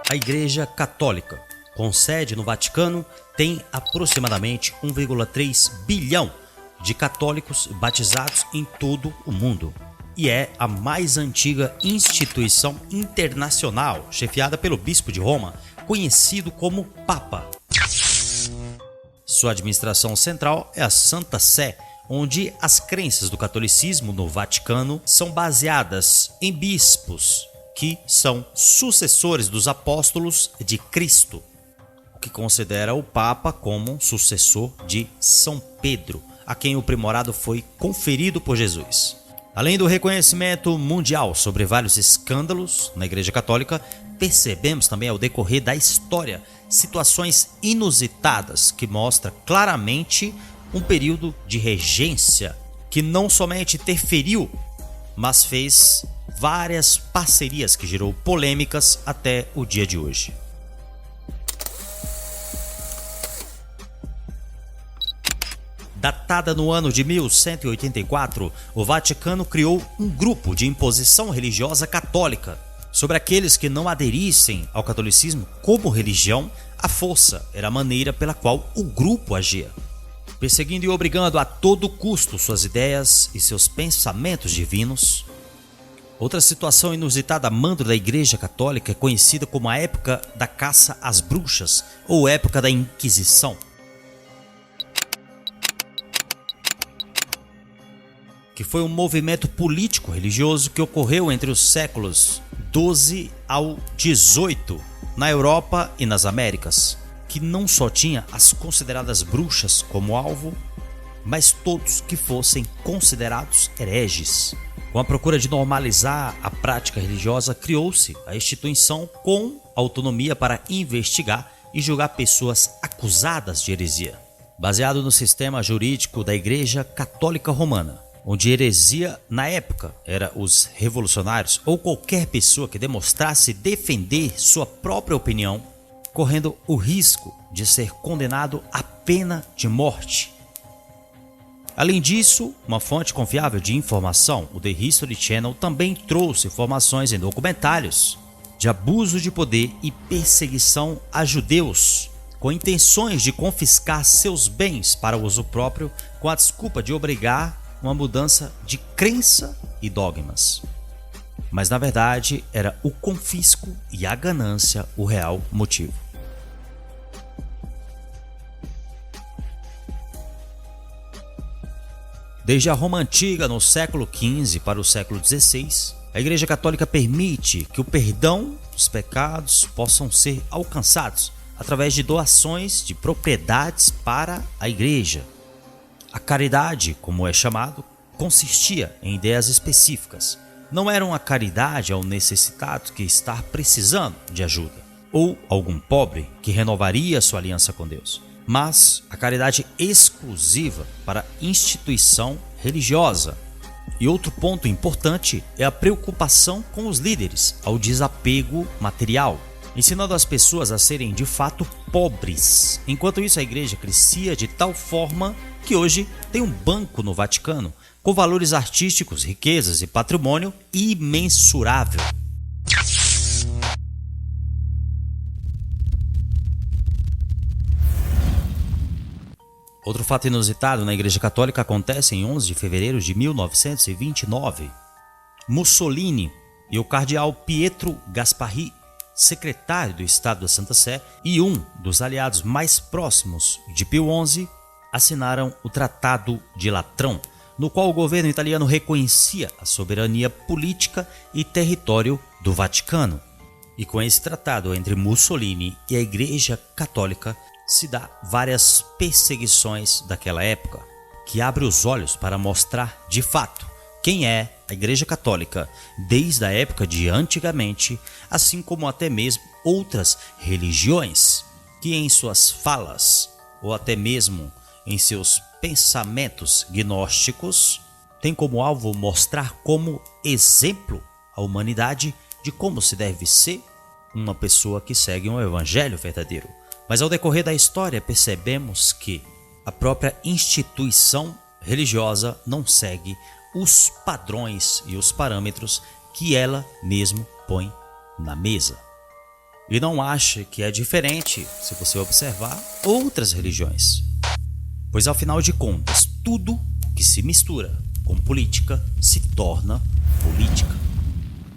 A Igreja Católica, com sede no Vaticano, tem aproximadamente 1,3 bilhão de católicos batizados em todo o mundo e é a mais antiga instituição internacional chefiada pelo Bispo de Roma, conhecido como Papa. Sua administração central é a Santa Sé, onde as crenças do catolicismo no Vaticano são baseadas em bispos, que são sucessores dos apóstolos de Cristo, o que considera o Papa como sucessor de São Pedro, a quem o primorado foi conferido por Jesus. Além do reconhecimento mundial sobre vários escândalos na Igreja Católica, percebemos também ao decorrer da história situações inusitadas que mostram claramente um período de regência que não somente interferiu, mas fez várias parcerias que gerou polêmicas até o dia de hoje. Datada no ano de 1184, o Vaticano criou um grupo de imposição religiosa católica. Sobre aqueles que não aderissem ao catolicismo como religião, a força era a maneira pela qual o grupo agia, perseguindo e obrigando a todo custo suas ideias e seus pensamentos divinos. Outra situação inusitada a mando da Igreja Católica é conhecida como a época da caça às bruxas ou época da Inquisição, que foi um movimento político-religioso que ocorreu entre os séculos XII ao XVIII na Europa e nas Américas, que não só tinha as consideradas bruxas como alvo, mas todos que fossem considerados hereges. Com a procura de normalizar a prática religiosa, criou-se a instituição com autonomia para investigar e julgar pessoas acusadas de heresia, baseado no sistema jurídico da Igreja Católica Romana, onde heresia na época era os revolucionários ou qualquer pessoa que demonstrasse defender sua própria opinião, correndo o risco de ser condenado à pena de morte. Além disso, uma fonte confiável de informação, o The History Channel, também trouxe informações em documentários de abuso de poder e perseguição a judeus, com intenções de confiscar seus bens para uso próprio, com a desculpa de obrigar uma mudança de crença e dogmas. Mas na verdade era o confisco e a ganância o real motivo. Desde a Roma Antiga, no século XV para o século XVI, a Igreja Católica permite que o perdão dos pecados possam ser alcançados através de doações de propriedades para a Igreja. A caridade, como é chamado, consistia em ideias específicas. Não era uma caridade ao necessitado que está precisando de ajuda, ou algum pobre que renovaria sua aliança com Deus, mas a caridade exclusiva para a instituição religiosa. E outro ponto importante é a preocupação com os líderes, ao desapego material, ensinando as pessoas a serem de fato pobres. Enquanto isso, a igreja crescia de tal forma que hoje tem um banco no Vaticano com valores artísticos, riquezas e patrimônio imensurável. Outro fato inusitado na Igreja Católica acontece em 11 de fevereiro de 1929. Mussolini e o cardeal Pietro Gasparri, secretário do Estado da Santa Sé e um dos aliados mais próximos de Pio XI, assinaram o Tratado de Latrão, no qual o governo italiano reconhecia a soberania política e território do Vaticano. E com esse tratado entre Mussolini e a Igreja Católica se dá várias perseguições daquela época, que abre os olhos para mostrar de fato quem é a Igreja Católica desde a época de antigamente, assim como até mesmo outras religiões que em suas falas ou até mesmo em seus pensamentos gnósticos tem como alvo mostrar como exemplo à humanidade de como se deve ser uma pessoa que segue um evangelho verdadeiro, Mas ao decorrer da história percebemos que a própria instituição religiosa não segue os padrões e os parâmetros que ela mesmo põe na mesa. E não ache que é diferente se você observar outras religiões. Pois afinal de contas, tudo que se mistura com política se torna política.